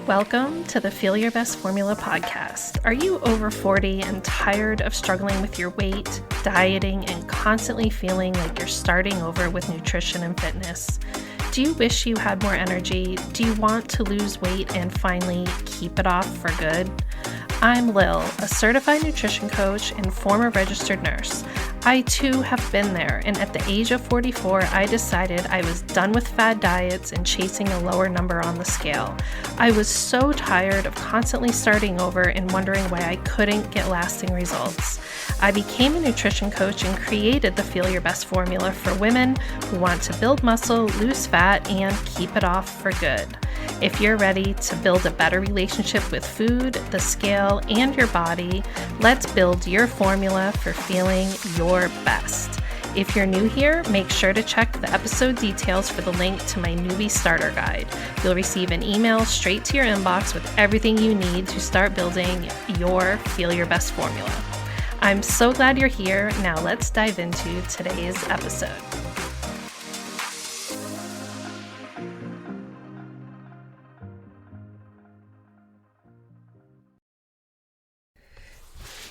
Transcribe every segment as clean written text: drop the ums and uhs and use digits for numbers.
Welcome to the Feel Your Best Formula podcast. Are you over 40 and tired of struggling with your weight, dieting, and constantly feeling like you're starting over with nutrition and fitness? Do you wish you had more energy? Do you want to lose weight and finally keep it off for good? I'm Lil, a certified nutrition coach and former registered nurse. I too have been there, and at the age of 44, I decided I was done with fad diets and chasing a lower number on the scale. I was so tired of constantly starting over and wondering why I couldn't get lasting results. I became a nutrition coach and created the Feel Your Best formula for women who want to build muscle, lose fat, and keep it off for good. If you're ready to build a better relationship with food, the scale, and your body, let's build your formula for feeling your best. If you're new here, make sure to check the episode details for the link to my newbie starter guide. You'll receive an email straight to your inbox with everything you need to start building your Feel Your Best formula. I'm so glad you're here. Now let's dive into today's episode.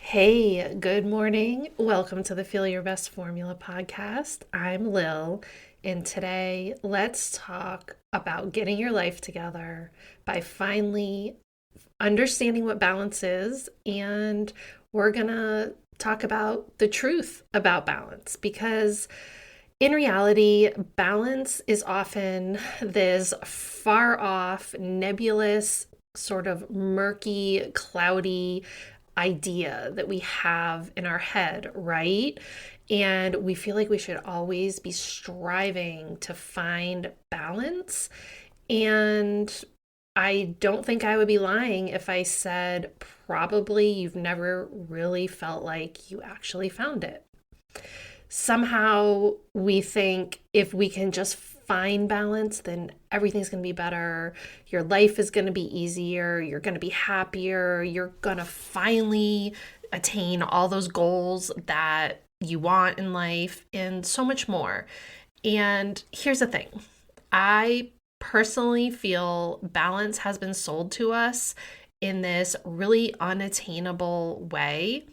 Hey, good morning. Welcome to the Feel Your Best Formula podcast. I'm Lil, and today let's talk about getting your life together by finally understanding what balance is, and we're gonna talk about the truth about balance, because in reality, balance is often this far off, nebulous, sort of murky, cloudy idea that we have in our head, right? And we feel like we should always be striving to find balance. And I don't think I would be lying if I said probably you've never really felt like you actually found it. Somehow we think if we can just find balance, then everything's going to be better. Your life is going to be easier. You're going to be happier. You're going to finally attain all those goals that you want in life and so much more. And here's the thing. I personally feel balance has been sold to us in this really unattainable way,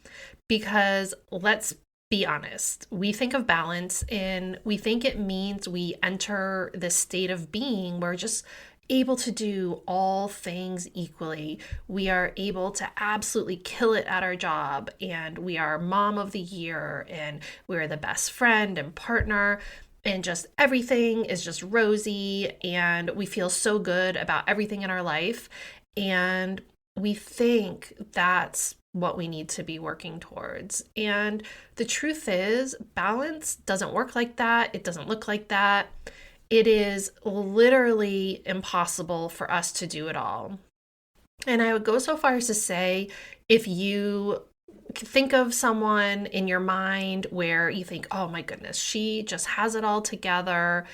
because let's be honest, we think of balance and we think it means we enter this state of being where we're just able to do all things equally. We are able to absolutely kill it at our job, and we are mom of the year, and we're the best friend and partner, and just everything is just rosy, and we feel so good about everything in our life. And we think that's what we need to be working towards. And the truth is, balance doesn't work like that. It doesn't look like that. It is literally impossible for us to do it all. And I would go so far as to say, if you think of someone in your mind where you think, oh my goodness, she just has it all together,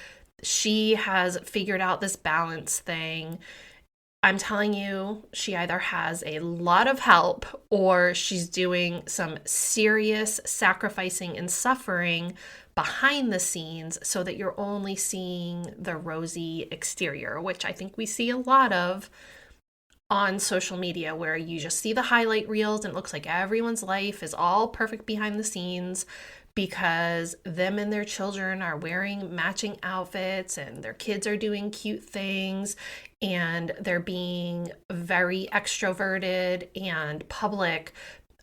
she has figured out this balance thing, I'm telling you, she either has a lot of help or she's doing some serious sacrificing and suffering behind the scenes so that you're only seeing the rosy exterior, which I think we see a lot of on social media, where you just see the highlight reels and it looks like everyone's life is all perfect behind the scenes because them and their children are wearing matching outfits and their kids are doing cute things and they're being very extroverted and public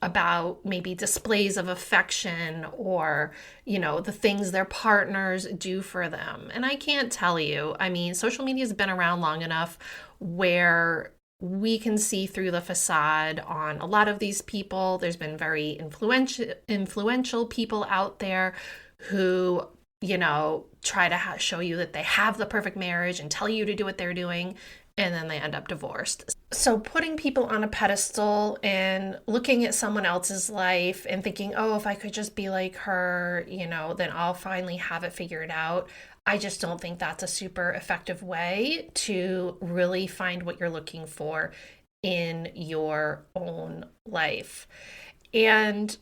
about maybe displays of affection or, the things their partners do for them. And I can't tell you, social media has been around long enough where we can see through the facade on a lot of these people. There's been very influential people out there who, try to show you that they have the perfect marriage and tell you to do what they're doing, and then they end up divorced. So putting people on a pedestal and looking at someone else's life and thinking, oh, if I could just be like her, then I'll finally have it figured out. I just don't think that's a super effective way to really find what you're looking for in your own life. And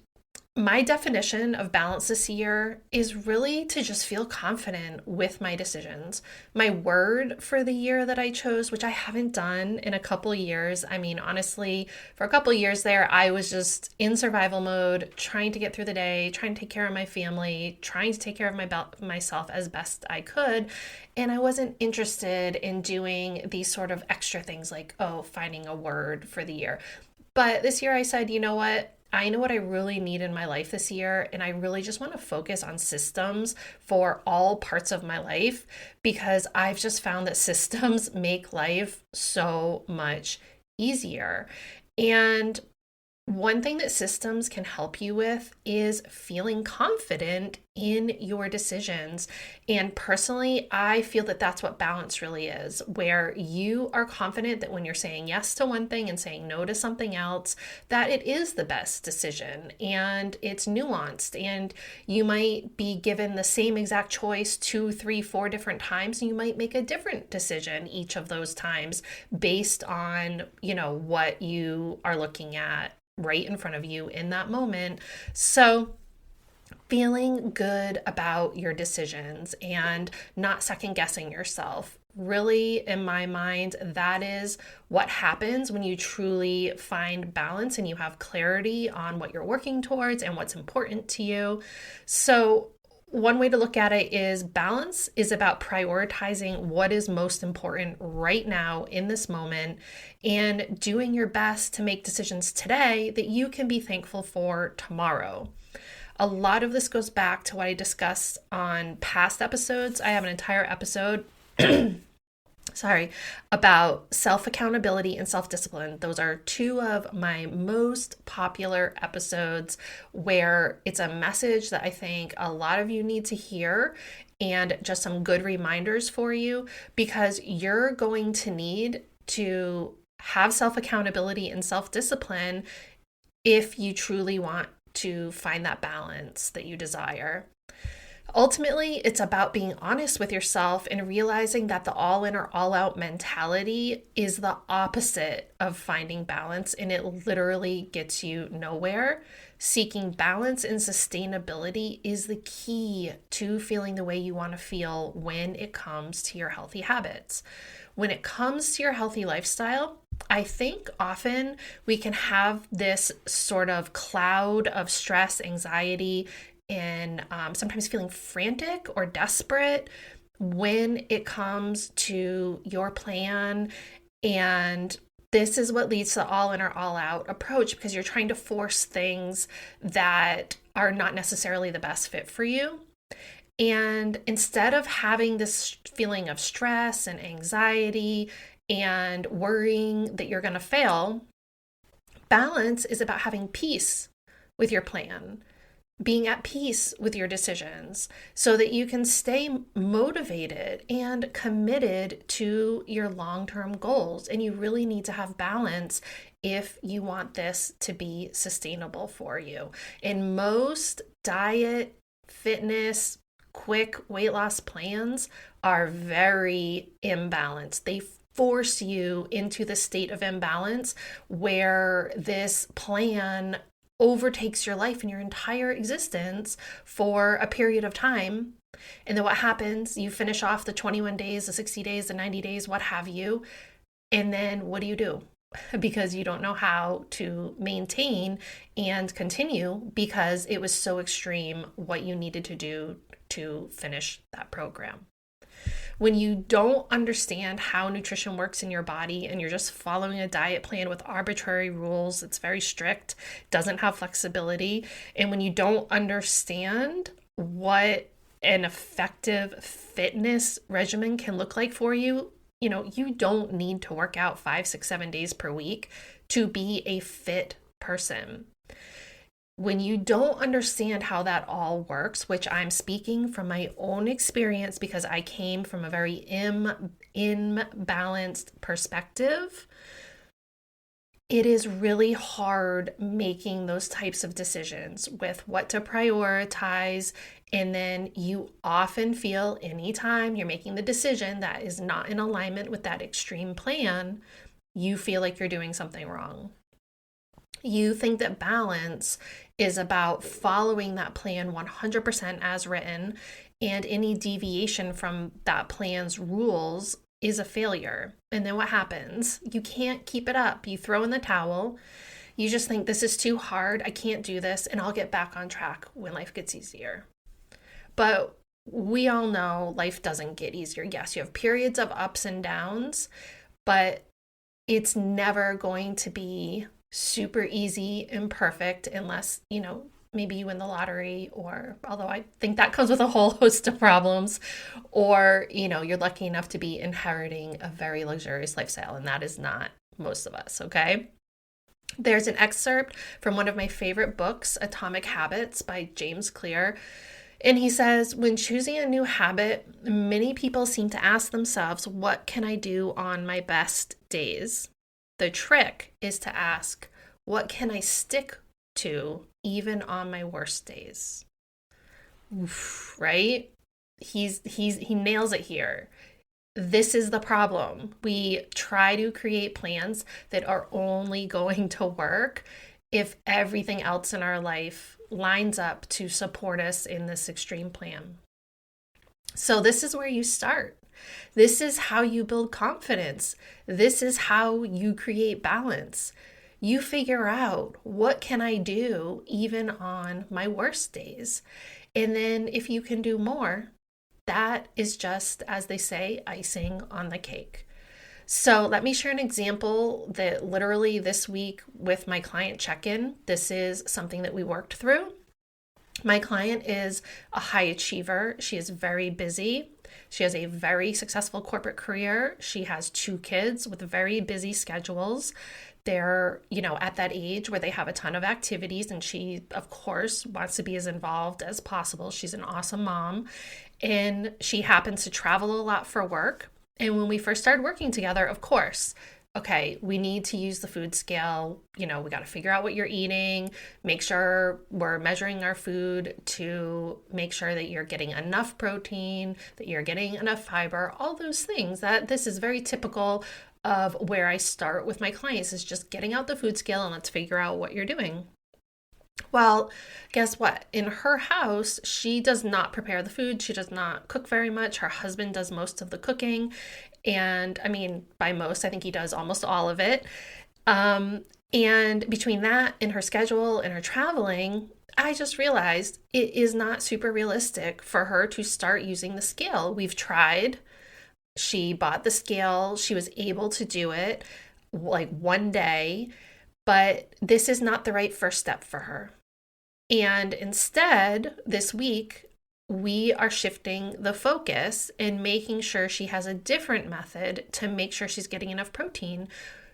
my definition of balance this year is really to just feel confident with my decisions. My word for the year that I chose, which I haven't done in a couple years. I mean, honestly, for a couple years there, I was just in survival mode, trying to get through the day, trying to take care of my family, trying to take care of myself as best I could. And I wasn't interested in doing these sort of extra things like, oh, finding a word for the year. But this year I said, you know what? I know what I really need in my life this year, and I really just want to focus on systems for all parts of my life because I've just found that systems make life so much easier. And one thing that systems can help you with is feeling confident in your decisions. And personally, I feel that that's what balance really is, where you are confident that when you're saying yes to one thing and saying no to something else, that it is the best decision and it's nuanced. And you might be given the same exact choice 2, 3, 4 different times, and you might make a different decision each of those times based on, what you are looking at right in front of you in that moment. So, feeling good about your decisions and not second guessing yourself. Really, in my mind, that is what happens when you truly find balance and you have clarity on what you're working towards and what's important to you. So, one way to look at it is balance is about prioritizing what is most important right now in this moment and doing your best to make decisions today that you can be thankful for tomorrow. A lot of this goes back to what I discussed on past episodes. I have an entire episode about self-accountability and self-discipline. Those are two of my most popular episodes where it's a message that I think a lot of you need to hear and just some good reminders for you because you're going to need to have self-accountability and self-discipline if you truly want to find that balance that you desire. Ultimately, it's about being honest with yourself and realizing that the all in or all out mentality is the opposite of finding balance and it literally gets you nowhere. Seeking balance and sustainability is the key to feeling the way you want to feel when it comes to your healthy habits. When it comes to your healthy lifestyle, I think often we can have this sort of cloud of stress, anxiety, and sometimes feeling frantic or desperate when it comes to your plan. And this is what leads to the all in or all out approach because you're trying to force things that are not necessarily the best fit for you. And instead of having this feeling of stress and anxiety and worrying that you're going to fail, balance is about having peace with your plan, being at peace with your decisions so that you can stay motivated and committed to your long-term goals. And you really need to have balance if you want this to be sustainable for you. In most diet, fitness, quick weight loss plans are very imbalanced. They force you into the state of imbalance where this plan overtakes your life and your entire existence for a period of time. And then what happens? You finish off the 21 days, the 60 days, the 90 days, what have you. And then what do? Because you don't know how to maintain and continue because it was so extreme what you needed to do to finish that program. When you don't understand how nutrition works in your body and you're just following a diet plan with arbitrary rules, it's very strict, doesn't have flexibility, and when you don't understand what an effective fitness regimen can look like for you, you don't need to work out 5, 6, 7 days per week to be a fit person. When you don't understand how that all works, which I'm speaking from my own experience because I came from a very imbalanced perspective, it is really hard making those types of decisions with what to prioritize. And then you often feel anytime you're making the decision that is not in alignment with that extreme plan, you feel like you're doing something wrong. You think that balance is about following that plan 100% as written, and any deviation from that plan's rules is a failure. And then what happens? You can't keep it up. You throw in the towel. You just think, this is too hard. I can't do this, and I'll get back on track when life gets easier. But we all know life doesn't get easier. Yes, you have periods of ups and downs, but it's never going to be super easy and perfect unless, maybe you win the lottery, or although I think that comes with a whole host of problems, or, you're lucky enough to be inheriting a very luxurious lifestyle, and that is not most of us, okay? There's an excerpt from one of my favorite books, Atomic Habits by James Clear. And he says, when choosing a new habit, many people seem to ask themselves, what can I do on my best days? The trick is to ask, what can I stick to even on my worst days? Oof, right? He nails it here. This is the problem. We try to create plans that are only going to work if everything else in our life lines up to support us in this extreme plan. So this is where you start. This is how you build confidence. This is how you create balance. You figure out, what can I do even on my worst days? And then if you can do more, that is just, as they say, icing on the cake. So let me share an example that literally this week with my client check-in, this is something that we worked through. My client is a high achiever. She is very busy. She has a very successful corporate career. She has 2 kids with very busy schedules. They're, at that age where they have a ton of activities, and she, of course, wants to be as involved as possible. She's an awesome mom, and she happens to travel a lot for work. And when we first started working together, of course, okay, we need to use the food scale. We got to figure out what you're eating, make sure we're measuring our food to make sure that you're getting enough protein, that you're getting enough fiber, all those things. That this is very typical of where I start with my clients, is just getting out the food scale and let's figure out what you're doing. Well, guess what? In her house, she does not prepare the food. She does not cook very much. Her husband does most of the cooking. And I mean, by most, I think he does almost all of it. And between that and her schedule and her traveling, I just realized it is not super realistic for her to start using the scale. We've tried. She bought the scale. She was able to do it like one day, but this is not the right first step for her. And instead, this week, we are shifting the focus and making sure she has a different method to make sure she's getting enough protein.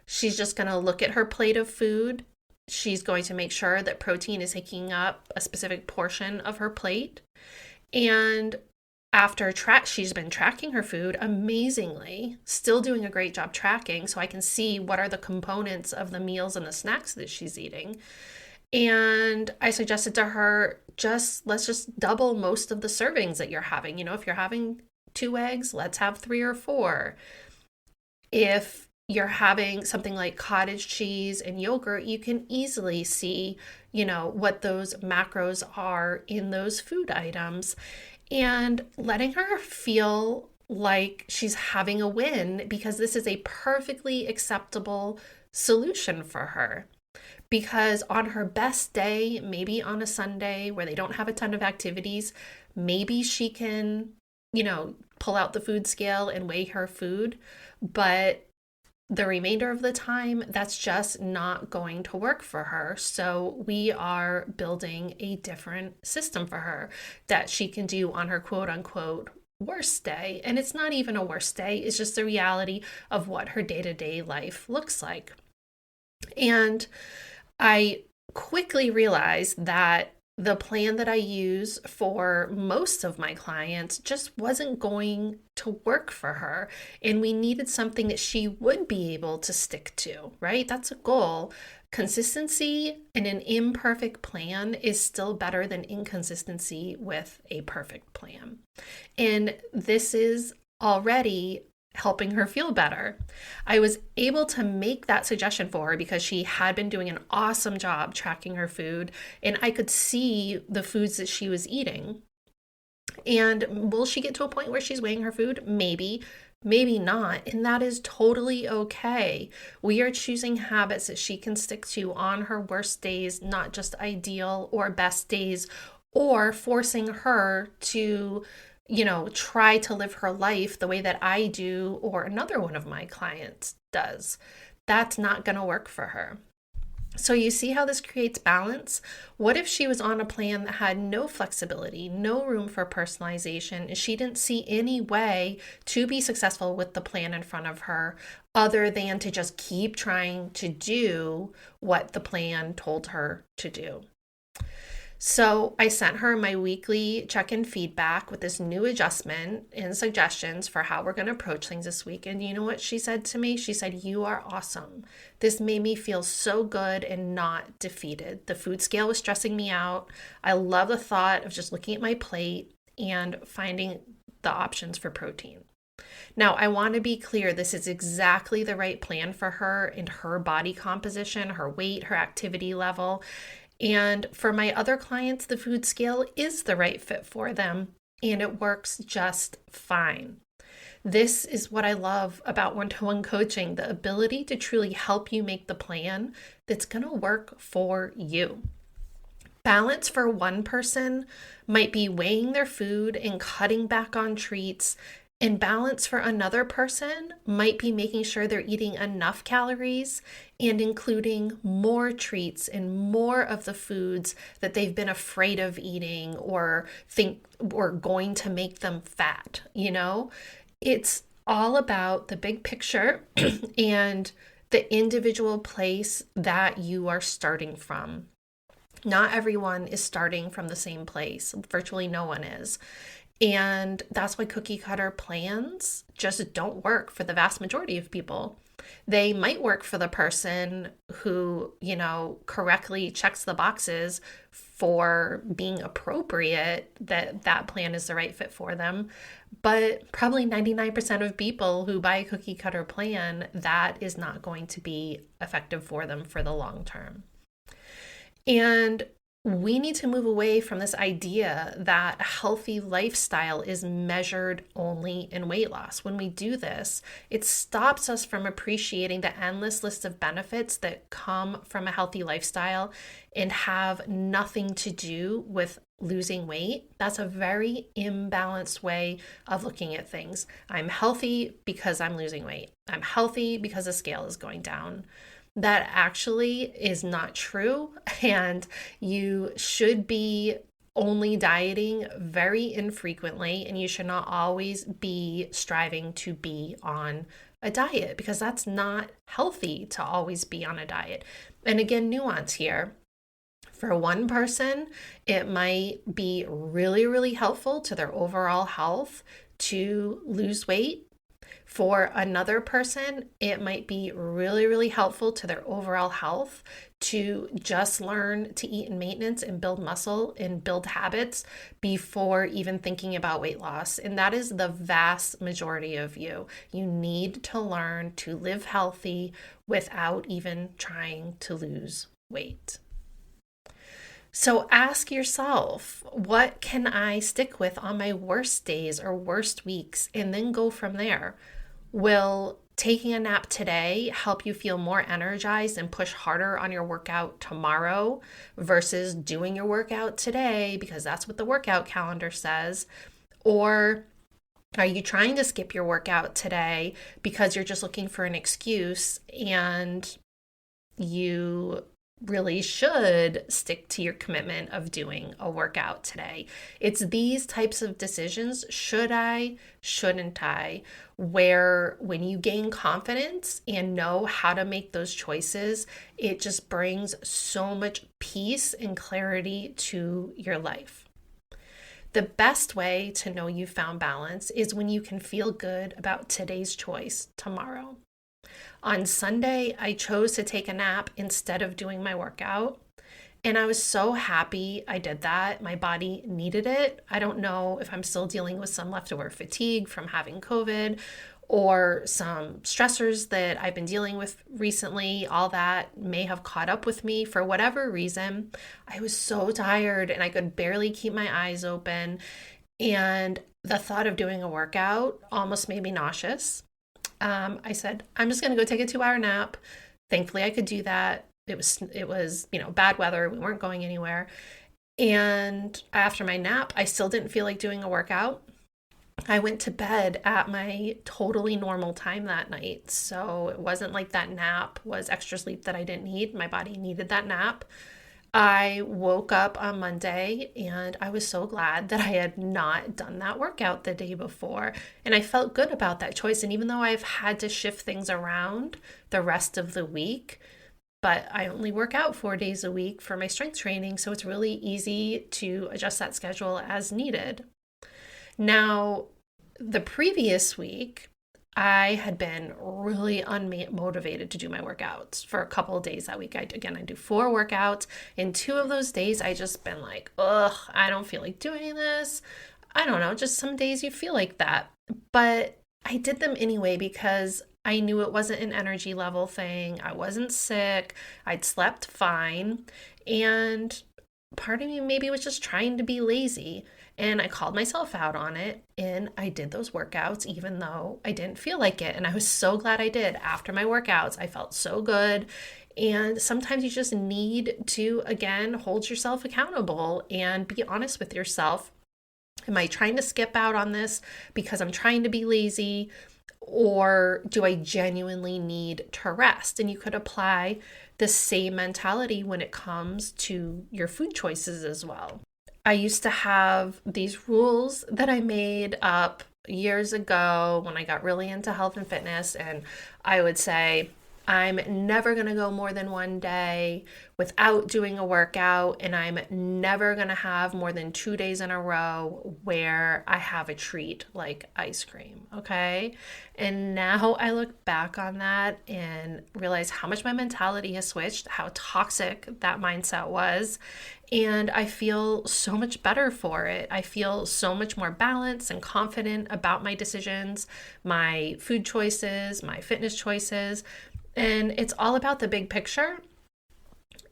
She's just going to look at her plate of food. She's going to make sure that protein is taking up a specific portion of her plate. And after she's been tracking her food amazingly, still doing a great job tracking, so I can see what are the components of the meals and the snacks that she's eating. And I suggested to her, let's just double most of the servings that you're having. If you're having 2 eggs, let's have 3 or 4. If you're having something like cottage cheese and yogurt, you can easily see, what those macros are in those food items, and letting her feel like she's having a win, because this is a perfectly acceptable solution for her. Because on her best day, maybe on a Sunday where they don't have a ton of activities, maybe she can, pull out the food scale and weigh her food. But the remainder of the time, that's just not going to work for her. So we are building a different system for her that she can do on her quote unquote worst day. And it's not even a worst day. It's just the reality of what her day-to-day life looks like. And I quickly realized that the plan that I use for most of my clients just wasn't going to work for her. And we needed something that she would be able to stick to, right? That's a goal. Consistency in an imperfect plan is still better than inconsistency with a perfect plan. And this is already helping her feel better. I was able to make that suggestion for her because she had been doing an awesome job tracking her food, and I could see the foods that she was eating. And will she get to a point where she's weighing her food? Maybe, maybe not. And that is totally okay. We are choosing habits that she can stick to on her worst days, not just ideal or best days, or forcing her to, try to live her life the way that I do or another one of my clients does. That's not going to work for her. So you see how this creates balance? What if she was on a plan that had no flexibility, no room for personalization, and she didn't see any way to be successful with the plan in front of her other than to just keep trying to do what the plan told her to do? So I sent her my weekly check-in feedback with this new adjustment and suggestions for how we're going to approach things this week. And you know what she said to me? She said, "You are awesome. This made me feel so good and not defeated. The food scale was stressing me out. I love the thought of just looking at my plate and finding the options for protein." Now, I want to be clear, this is exactly the right plan for her and her body composition, her weight, her activity level. And for my other clients, the food scale is the right fit for them, and it works just fine. This is what I love about one-to-one coaching, the ability to truly help you make the plan that's going to work for you. Balance for one person might be weighing their food and cutting back on treats. And balance for another person might be making sure they're eating enough calories and including more treats and more of the foods that they've been afraid of eating or think were going to make them fat. It's all about the big picture and the individual place that you are starting from. Not everyone is starting from the same place. Virtually no one is. And that's why cookie cutter plans just don't work for the vast majority of people. They might work for the person who, correctly checks the boxes for being appropriate, that plan is the right fit for them. But probably 99% of people who buy a cookie cutter plan, that is not going to be effective for them for the long term. And we need to move away from this idea that a healthy lifestyle is measured only in weight loss. When we do this, it stops us from appreciating the endless list of benefits that come from a healthy lifestyle and have nothing to do with losing weight. That's a very imbalanced way of looking at things. I'm healthy because I'm losing weight. I'm healthy because the scale is going down. That actually is not true, and you should be only dieting very infrequently, and you should not always be striving to be on a diet because that's not healthy to always be on a diet. And again, nuance here. For one person, it might be really, really helpful to their overall health to lose weight. For another person, it might be really, really helpful to their overall health to just learn to eat in maintenance and build muscle and build habits before even thinking about weight loss. And that is the vast majority of you. You need to learn to live healthy without even trying to lose weight. So ask yourself, what can I stick with on my worst days or worst weeks? And then go from there. Will taking a nap today help you feel more energized and push harder on your workout tomorrow versus doing your workout today because that's what the workout calendar says? Or are you trying to skip your workout today because you're just looking for an excuse and you really should stick to your commitment of doing a workout today? It's these types of decisions, should I, shouldn't I, where when you gain confidence and know how to make those choices, it just brings so much peace and clarity to your life. The best way to know you found balance is when you can feel good about today's choice tomorrow. On Sunday, I chose to take a nap instead of doing my workout. And I was so happy I did that. My body needed it. I don't know if I'm still dealing with some leftover fatigue from having COVID or some stressors that I've been dealing with recently, all that may have caught up with me for whatever reason. I was so tired and I could barely keep my eyes open. And the thought of doing a workout almost made me nauseous. I said, I'm just going to go take a 2-hour nap. Thankfully, I could do that. It was bad weather. We weren't going anywhere. And after my nap, I still didn't feel like doing a workout. I went to bed at my totally normal time that night. So it wasn't like that nap was extra sleep that I didn't need. My body needed that nap. I woke up on Monday and I was so glad that I had not done that workout the day before. And I felt good about that choice. And even though I've had to shift things around the rest of the week, but I only work out 4 days a week for my strength training. So it's really easy to adjust that schedule as needed. Now, the previous week, I had been really unmotivated to do my workouts for a couple of days that week. I do 4 workouts. In 2 of those days, I just been like, ugh, I don't feel like doing this. I don't know, just some days you feel like that. But I did them anyway because I knew it wasn't an energy level thing. I wasn't sick. I'd slept fine. And part of me maybe was just trying to be lazy. And I called myself out on it and I did those workouts even though I didn't feel like it. And I was so glad I did. After my workouts, I felt so good. And sometimes you just need to, again, hold yourself accountable and be honest with yourself. Am I trying to skip out on this because I'm trying to be lazy? Or do I genuinely need to rest? And you could apply the same mentality when it comes to your food choices as well. I used to have these rules that I made up years ago when I got really into health and fitness, and I would say, I'm never going to go more than 1 day without doing a workout, and I'm never going to have more than 2 days in a row where I have a treat like ice cream, okay? And now I look back on that and realize how much my mentality has switched, how toxic that mindset was, and I feel so much better for it. I feel so much more balanced and confident about my decisions, my food choices, my fitness choices. And it's all about the big picture.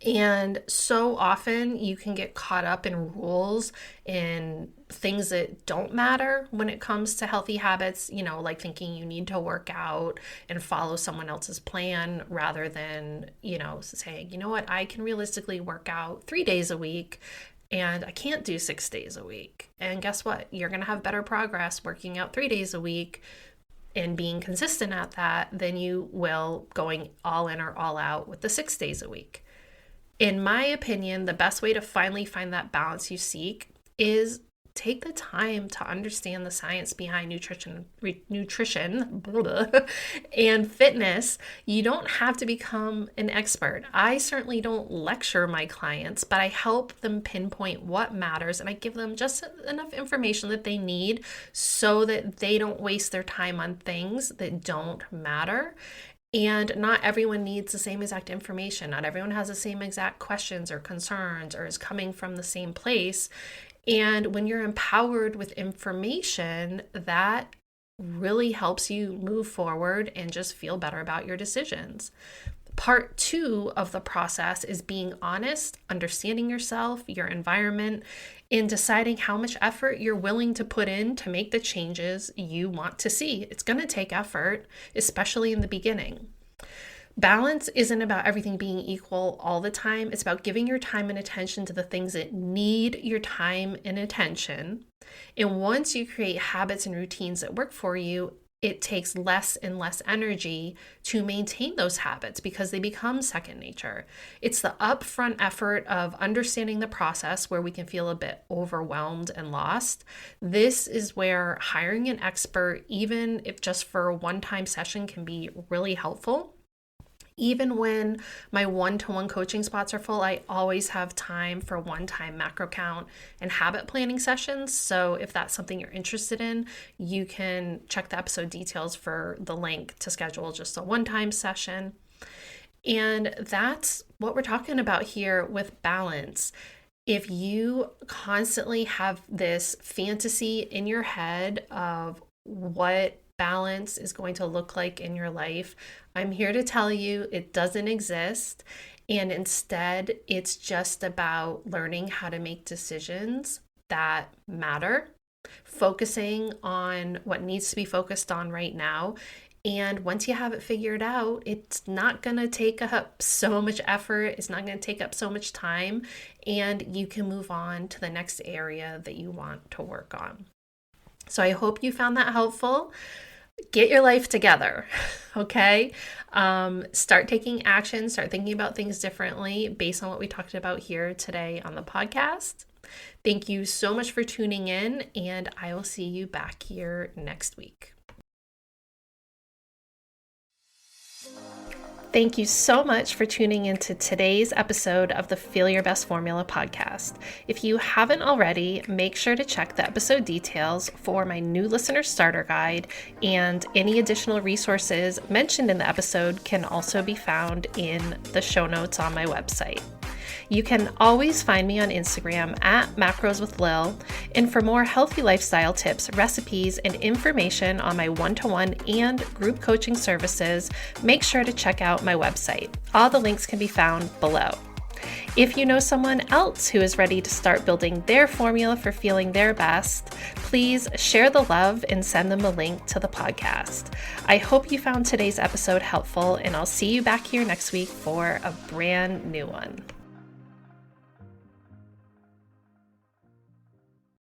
And so often you can get caught up in rules, in things that don't matter when it comes to healthy habits, like thinking you need to work out and follow someone else's plan rather than, saying, you know what, I can realistically work out 3 days a week and I can't do 6 days a week. And guess what? You're going to have better progress working out 3 days a week and being consistent at that than you will going all in or all out with the 6 days a week. In my opinion, the best way to finally find that balance you seek is take the time to understand the science behind nutrition and fitness. You don't have to become an expert. I certainly don't lecture my clients, but I help them pinpoint what matters and I give them just enough information that they need so that they don't waste their time on things that don't matter. And not everyone needs the same exact information. Not everyone has the same exact questions or concerns or is coming from the same place. And when you're empowered with information, that really helps you move forward and just feel better about your decisions. Part 2 of the process is being honest, understanding yourself, your environment, and deciding how much effort you're willing to put in to make the changes you want to see. It's going to take effort, especially in the beginning. Balance isn't about everything being equal all the time. It's about giving your time and attention to the things that need your time and attention. And once you create habits and routines that work for you, it takes less and less energy to maintain those habits because they become second nature. It's the upfront effort of understanding the process where we can feel a bit overwhelmed and lost. This is where hiring an expert, even if just for a one-time session, can be really helpful. Even when my one-to-one coaching spots are full, I always have time for one-time macro count and habit planning sessions. So if that's something you're interested in, you can check the episode details for the link to schedule just a one-time session. And that's what we're talking about here with balance. If you constantly have this fantasy in your head of what balance is going to look like in your life, I'm here to tell you it doesn't exist. And instead, it's just about learning how to make decisions that matter, focusing on what needs to be focused on right now. And once you have it figured out, it's not going to take up so much effort. It's not going to take up so much time. And you can move on to the next area that you want to work on. So I hope you found that helpful. Get your life together, okay? Start taking action, start thinking about things differently based on what we talked about here today on the podcast. Thank you so much for tuning in, and I will see you back here next week. Thank you so much for tuning into today's episode of the Feel Your Best Formula podcast. If you haven't already, make sure to check the episode details for my new listener starter guide, and any additional resources mentioned in the episode can also be found in the show notes on my website. You can always find me on Instagram at Macros with Lil, and for more healthy lifestyle tips, recipes, and information on my one-to-one and group coaching services, make sure to check out my website. All the links can be found below. If you know someone else who is ready to start building their formula for feeling their best, please share the love and send them a link to the podcast. I hope you found today's episode helpful, and I'll see you back here next week for a brand new one.